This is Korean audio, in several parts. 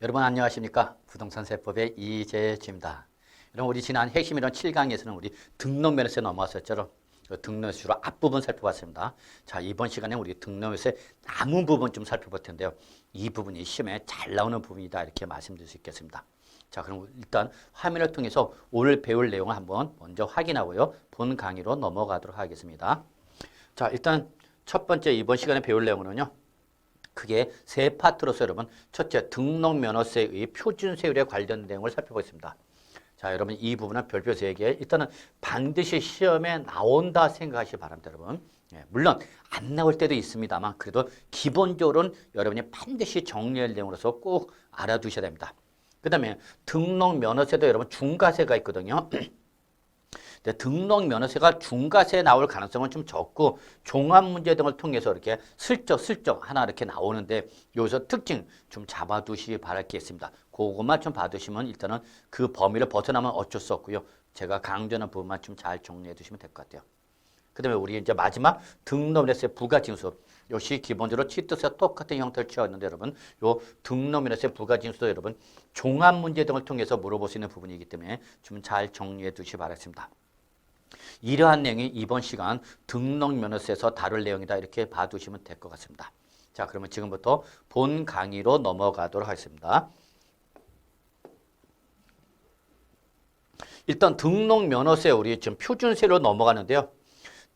여러분 안녕하십니까? 부동산 세법의 이재주입니다. 여러분 우리 지난 핵심 이론 7강에서는 우리 등록면허세 넘어왔었죠. 등록면허세 주로 앞부분 살펴봤습니다. 자, 이번 시간에 우리 등록면허세 남은 부분 좀 살펴볼 텐데요. 이 부분이 시험에 잘 나오는 부분이다 이렇게 말씀드릴 수 있겠습니다. 자, 그럼 일단 화면을 통해서 오늘 배울 내용을 한번 먼저 확인하고요. 본 강의로 넘어가도록 하겠습니다. 자, 일단 첫 번째 이번 시간에 배울 내용은요. 크게 세 파트로서 여러분 첫째 등록면허세의 표준세율에 관련 내용을 살펴보겠습니다. 자, 여러분 이 부분은 별표 3개 일단은 반드시 시험에 나온다 생각하시기 바랍니다. 여러분 물론 안 나올 때도 있습니다만 그래도 기본적으로는 여러분이 반드시 정리할 내용으로서 꼭 알아두셔야 됩니다. 그 다음에 등록면허세도 여러분 중과세가 있거든요. 등록면허세가 중과세에 나올 가능성은 좀 적고 종합문제 등을 통해서 이렇게 슬쩍 하나 이렇게 나오는데 여기서 특징 좀 잡아두시기 바라겠습니다. 그것만 좀 봐두시면 일단은 그 범위를 벗어나면 어쩔 수 없고요. 제가 강조하는 부분만 좀 잘 정리해 두시면 될 것 같아요. 그 다음에 우리 이제 마지막 등록면허세 부가징수. 역시 기본적으로 취득세와 똑같은 형태를 취하는데 여러분 요 등록면허세 부가징수도 여러분 종합문제 등을 통해서 물어볼 수 있는 부분이기 때문에 좀 잘 정리해 두시기 바랍니다. 이러한 내용이 이번 시간 등록면허세에서 다룰 내용이다 이렇게 봐두시면 될 것 같습니다. 자, 그러면 지금부터 본 강의로 넘어가도록 하겠습니다. 일단 등록면허세 우리 지금 표준세로 넘어가는데요.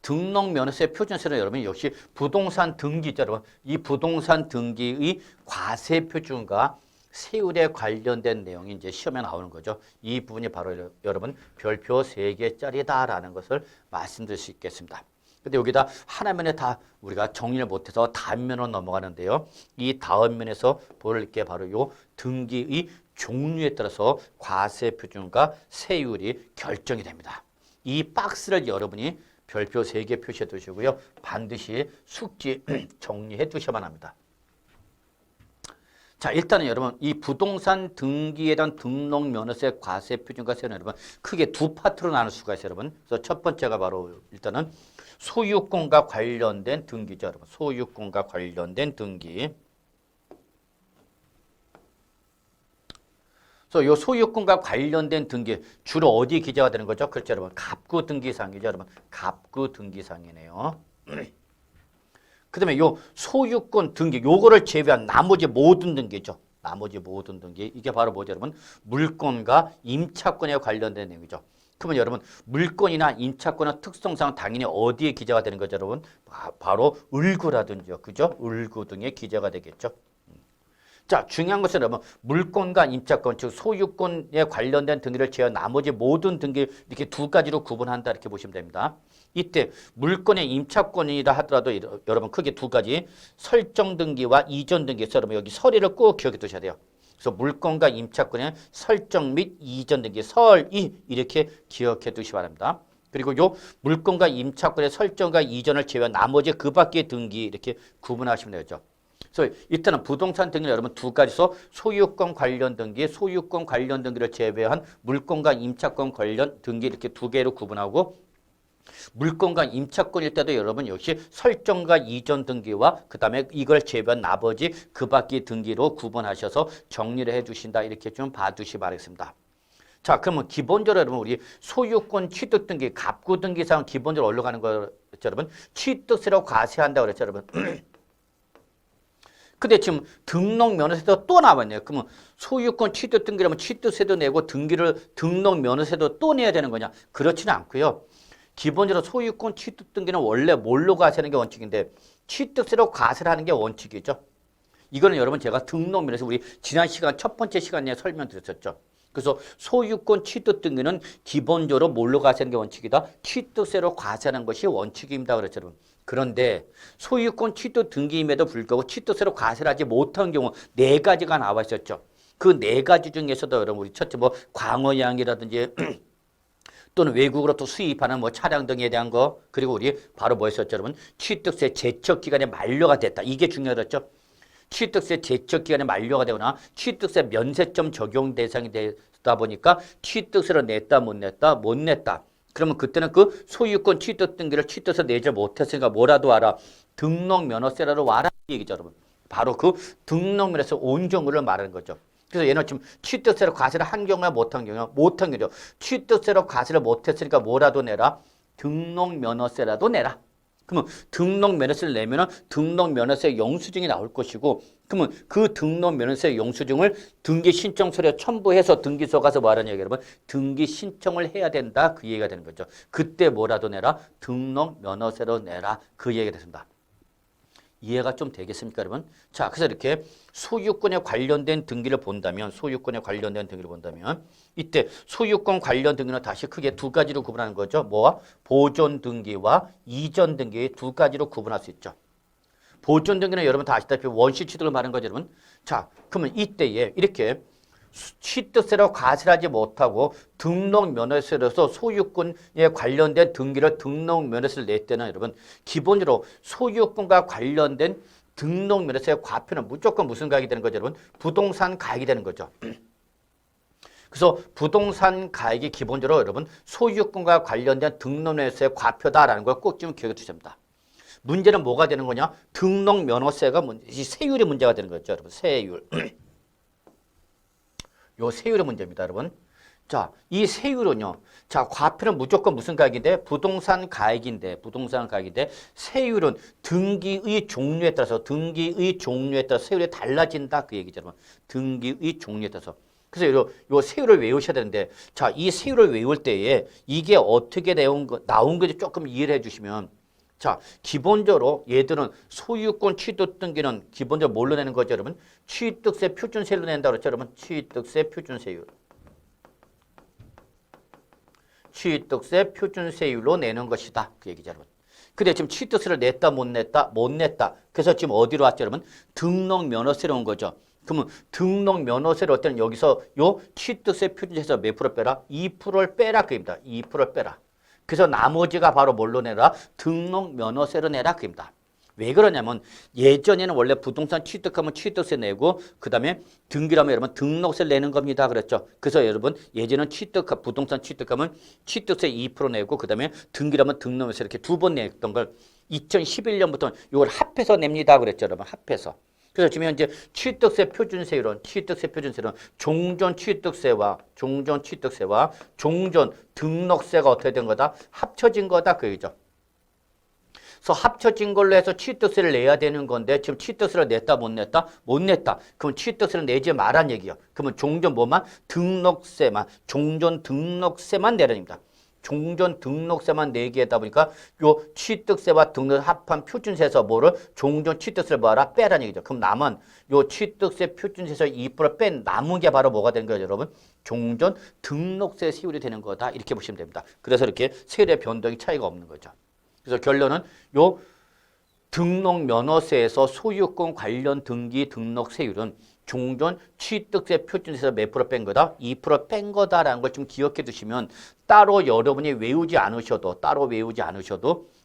등록면허세 표준세는 여러분 역시 부동산 등기죠. 여러분 이 부동산 등기의 과세표준과 세율에 관련된 내용이 이제 시험에 나오는 거죠. 이 부분이 바로 여러분 별표 3개짜리다라는 것을 말씀드릴 수 있겠습니다. 근데 여기다 하나면에 다 우리가 정리를 못해서 다음 면으로 넘어가는데요. 이 다음 면에서 볼 게 바로 요 등기의 종류에 따라서 과세표준과 세율이 결정이 됩니다. 이 박스를 여러분이 별표 3개 표시해 두시고요. 반드시 숙지 정리해 두셔야만 합니다. 자, 일단은 여러분 이 부동산 등기에 대한 등록면허세 과세표준과 세율은 여러분 크게 두 파트로 나눌 수가 있어요. 여러분 그래서 첫 번째가 바로 일단은 소유권과 관련된 등기죠. 여러분 소유권과 관련된 등기. 그래서 이 소유권과 관련된 등기 주로 어디 기재가 되는 거죠? 그렇죠, 여러분 갑구 등기상이죠. 여러분 갑구 등기상이네요. 그 다음에 요 소유권 등기, 요거를 제외한 나머지 모든 등기죠. 나머지 모든 등기. 이게 바로 뭐죠, 여러분? 물권과 임차권에 관련된 내용이죠. 그러면 여러분, 물권이나 임차권의 특성상 당연히 어디에 기재가 되는 거죠, 여러분? 바로 을구라든지요. 그죠? 을구 등에 기재가 되겠죠. 자, 중요한 것은 여러분, 물권과 임차권, 즉 소유권에 관련된 등기를 제외한 나머지 모든 등기 이렇게 두 가지로 구분한다 이렇게 보시면 됩니다. 이때 물권의 임차권이라 하더라도 여러분 크게 두 가지 설정 등기와 이전 등기에서 여러분 여기 서리를 꼭 기억해 두셔야 돼요. 그래서 물권과 임차권의 설정 및 이전 등기 설이 이렇게 기억해 두시기 바랍니다. 그리고 요 물권과 임차권의 설정과 이전을 제외한 나머지 그 밖의 등기 이렇게 구분하시면 되죠. 그래서 이때는 부동산 등기는 여러분 두 가지서 소유권 관련 등기, 소유권 관련 등기를 제외한 물권과 임차권 관련 등기 이렇게 두 개로 구분하고 물권과 임차권일 때도 여러분 역시 설정과 이전 등기와 그 다음에 이걸 제외한 나머지 그 밖의 등기로 구분하셔서 정리를 해 주신다 이렇게 좀 봐두시기 바라겠습니다. 자, 그러면 기본적으로 여러분 우리 소유권 취득 등기, 갑구 등기상 기본적으로 올라가는 거죠, 여러분. 취득세로 과세한다고 그랬죠, 여러분. 근데 지금 등록면허세도 또 나왔네요. 그러면 소유권 취득 등기라면 취득세도 내고 등록면허세도 또 내야 되는 거냐? 그렇지는 않고요. 기본적으로 소유권 취득 등기는 원래 뭘로 과세하는 게 원칙인데 취득세로 과세를 하는 게 원칙이죠. 이거는 여러분 제가 등록면허세 우리 지난 시간 첫 번째 시간에 설명드렸었죠. 그래서 소유권 취득 등기는 기본적으로 뭘로 과세하는 게 원칙이다? 취득세로 과세하는 것이 원칙입니다. 그렇죠, 여러분. 그런데 소유권 취득 등기임에도 불구하고 취득세로 과세를 하지 못한 경우 4가지가 나와 있었죠. 그 4가지 중에서도 여러분 우리 첫째 뭐 광어양이라든지 또는 외국으로 또 수입하는 뭐 차량 등에 대한 거 그리고 우리 바로 뭐였었죠, 여러분? 취득세 제척 기간이 만료가 됐다. 이게 중요하겠죠. 취득세 제척 기간이 만료가 되거나 취득세 면세점 적용 대상이 되다 보니까 취득세를 냈다 못 냈다 못 냈다. 그러면 그때는 그 소유권 취득 등기를 취득세 내지 못했으니까 뭐라도 와라. 등록면허세라도 와라 이 얘기죠, 여러분. 바로 그 등록면허세 온전물을 말하는 거죠. 그래서 얘는 지금 취득세로 과세를 한 경우야 못한 경우야 못한 경우죠. 취득세로 과세를 못했으니까 뭐라도 내라. 등록면허세라도 내라. 그러면 등록면허세를 내면은 등록면허세 영수증이 나올 것이고 그러면 그 등록면허세 영수증을 등기신청서류에 첨부해서 등기소 가서 뭐 하라는 얘기예요, 여러분? 등기신청을 해야 된다. 그 얘기가 되는 거죠. 그때 뭐라도 내라? 등록면허세로 내라. 그 얘기가 됐습니다. 이해가 좀 되겠습니까, 여러분? 자, 그래서 이렇게 소유권에 관련된 등기를 본다면, 소유권에 관련된 등기를 본다면, 이때 소유권 관련 등기는 다시 크게 두 가지로 구분하는 거죠. 뭐와? 보존 등기와 이전 등기 두 가지로 구분할 수 있죠. 보존 등기는 여러분 다 아시다시피 원시 취득을 말하는 거죠, 여러분. 자, 그러면 이때에 이렇게 취득세로 과세하지 못하고 등록면허세로서 소유권에 관련된 등기를 등록면허세를 낼 때는 여러분 기본적으로 소유권과 관련된 등록면허세의 과표는 무조건 무슨 가액이 되는 거죠, 여러분? 부동산 가액이 되는 거죠. 그래서 부동산 가액이 기본적으로 여러분 소유권과 관련된 등록면허세의 과표다라는 걸 꼭 좀 기억해 주셔야 됩니다. 문제는 뭐가 되는 거냐? 등록면허세가 이 세율이 문제가 되는 거죠, 여러분. 세율. 요 세율의 문제입니다, 여러분. 자, 이 세율은요. 자, 과표는 무조건 무슨 가액인데? 부동산 가액인데, 세율은 등기의 종류에 따라서 세율이 달라진다. 그 얘기죠, 여러분. 등기의 종류에 따라서. 그래서 요 세율을 외우셔야 되는데, 자, 이 세율을 외울 때에 이게 어떻게 나온 건지 조금 이해를 해 주시면 자, 기본적으로 얘들은 소유권 취득 등기는 기본적으로 뭘로 내는 거죠, 여러분? 취득세 표준세율로 낸다 그랬죠, 여러분? 취득세 표준세율. 취득세 표준세율로 내는 것이다. 그 얘기죠, 여러분. 근데 지금 취득세를 냈다, 못 냈다? 못 냈다. 그래서 지금 어디로 왔죠, 여러분? 등록면허세로 온 거죠. 그러면 등록면허세를 어때는 여기서 요 취득세 표준세에서 몇 프로 빼라? 2%를 빼라. 그입니다. 2%를 빼라. 그래서 나머지가 바로 뭘로 내라? 등록면허세로 내라. 그입니다. 왜 그러냐면 예전에는 원래 부동산 취득하면 취득세 내고 그 다음에 등기라면 여러분 등록세를 내는 겁니다. 그랬죠. 그래서 여러분 예전에는 부동산 취득하면 취득세 2% 내고 그 다음에 등기라면 등록세 이렇게 두 번 냈던 걸 2011년부터 이걸 합해서 냅니다. 그랬죠. 여러분 합해서. 그래서 지금 현재 취득세 표준세율은 종전 취득세와 종전 등록세가 어떻게 된 거다? 합쳐진 거다. 그 얘기죠. 그래서 합쳐진 걸로 해서 취득세를 내야 되는 건데 지금 취득세를 냈다 못 냈다? 못 냈다. 그럼 취득세를 내지 말란 얘기예요. 그러면 종전 뭐만? 종전 등록세만 내라입니다. 종전 등록세만 내게 하다 보니까 요 취득세와 등록 합한 표준세에서 뭐를 종전 취득세를 뭐하라? 빼라는 얘기죠. 그럼 남은 요 취득세 표준세에서 2% 뺀 남은 게 바로 뭐가 되는 거예요, 여러분? 종전 등록세 세율이 되는 거다. 이렇게 보시면 됩니다. 그래서 이렇게 세율의 변동이 차이가 없는 거죠. 그래서 결론은 요 등록면허세에서 소유권 관련 등기 등록세율은 종전 취득세 표준세에서 몇 프로 뺀 거다? 2% 뺀 거다라는 걸 좀 기억해 두시면 따로 여러분이 외우지 않으셔도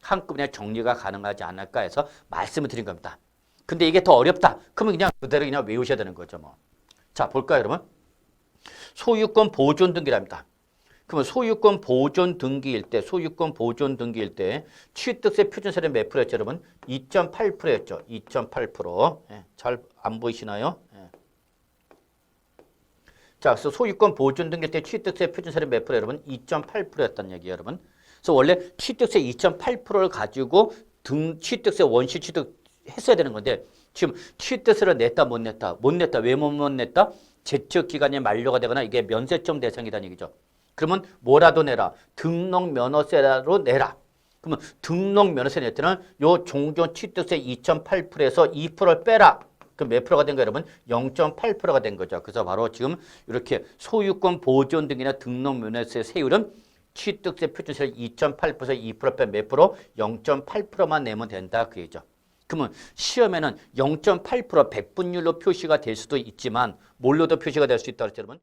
한꺼번에 정리가 가능하지 않을까 해서 말씀을 드린 겁니다. 근데 이게 더 어렵다. 그러면 그냥 그대로 그냥 외우셔야 되는 거죠, 뭐. 자, 볼까요, 여러분? 소유권 보존 등기랍니다. 그러면 소유권 보존 등기일 때 취득세 표준세는 몇 프로였죠, 여러분? 2.8%였죠. 2.8%. 예, 잘 안 보이시나요? 예. 자, 그래서 소유권 보존 등기일 때 취득세 표준세는 몇 프로 여러분? 2.8%였다는 얘기예요, 여러분. 그래서 원래 취득세 2.8%를 가지고 취득세 원시 취득했어야 되는 건데 지금 취득세를 냈다 못 냈다? 못 냈다. 왜 못 냈다? 제척 기간이 만료가 되거나 이게 면세점 대상이라는 얘기죠. 그러면 뭐라도 내라. 등록면허세라도 내라. 그러면 등록면허세 낼 때는 요 종전 취득세 2.8%에서 2%를 빼라. 그럼 몇 프로가 된 거예요, 여러분? 0.8%가 된 거죠. 그래서 바로 지금 이렇게 소유권 보존 등이나 등록면허세 세율은 취득세 표준세율 2.8%에서 2% 빼 몇 프로? 0.8%만 내면 된다. 그 얘기죠. 그러면 시험에는 0.8% 백분율로 표시가 될 수도 있지만 뭘로도 표시가 될 수 있다 그랬죠, 여러분?